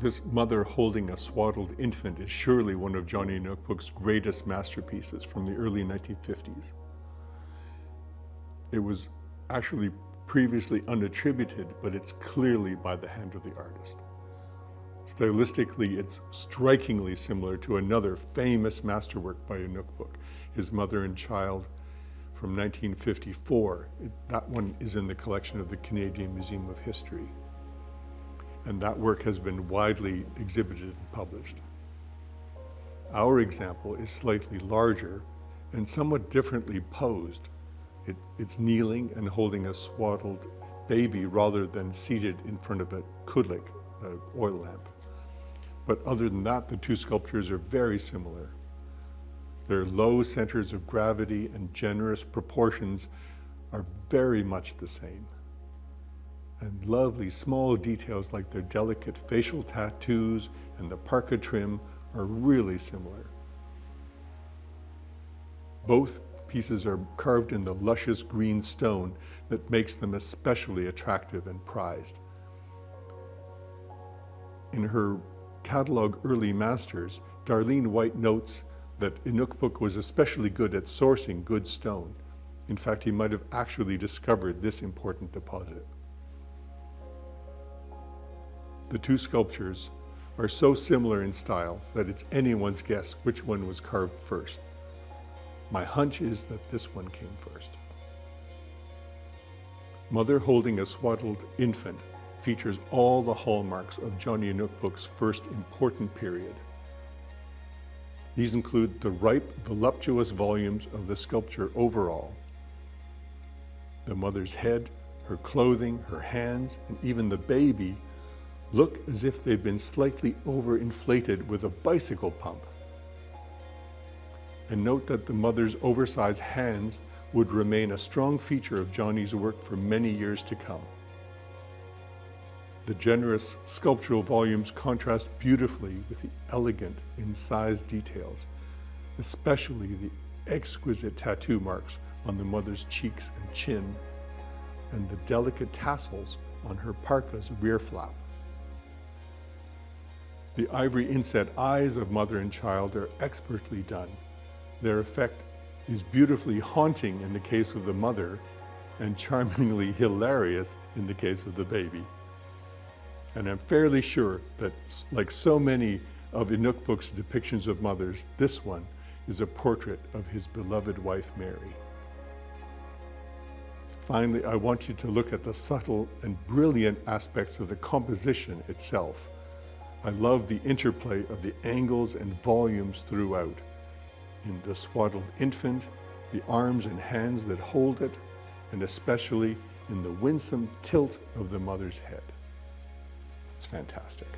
This mother holding a swaddled infant is surely one of Johnny Inukpuk's greatest masterpieces from the early 1950s. It was actually previously unattributed, but it's clearly by the hand of the artist. Stylistically, it's strikingly similar to another famous masterwork by Inukpuk, his Mother and Child from 1954. That one is in the collection of the Canadian Museum of History. And that work has been widely exhibited and published. Our example is slightly larger and somewhat differently posed. It's kneeling and holding a swaddled baby rather than seated in front of a kudlik, an oil lamp. But other than that, the two sculptures are very similar. Their low centers of gravity and generous proportions are very much the same. And lovely small details like their delicate facial tattoos and the parka trim are really similar. Both pieces are carved in the luscious green stone that makes them especially attractive and prized. In her catalog Early Masters, Darlene White notes that Inukpuk was especially good at sourcing good stone. In fact, he might have actually discovered this important deposit. The two sculptures are so similar in style that it's anyone's guess which one was carved first. My hunch is that this one came first. Mother holding a swaddled infant features all the hallmarks of Johnny Inukpuk's first important period. These include the ripe, voluptuous volumes of the sculpture overall. The mother's head, her clothing, her hands, and even the baby look as if they've been slightly overinflated with a bicycle pump. And note that the mother's oversized hands would remain a strong feature of Johnny's work for many years to come. The generous sculptural volumes contrast beautifully with the elegant, incised details, especially the exquisite tattoo marks on the mother's cheeks and chin, and the delicate tassels on her parka's rear flap. The ivory inset eyes of mother and child are expertly done. Their effect is beautifully haunting in the case of the mother and charmingly hilarious in the case of the baby. And I'm fairly sure that, like so many of Inukpuk's depictions of mothers, this one is a portrait of his beloved wife, Mary. Finally, I want you to look at the subtle and brilliant aspects of the composition itself. I love the interplay of the angles and volumes throughout. In the swaddled infant, the arms and hands that hold it, and especially in the winsome tilt of the mother's head. It's fantastic.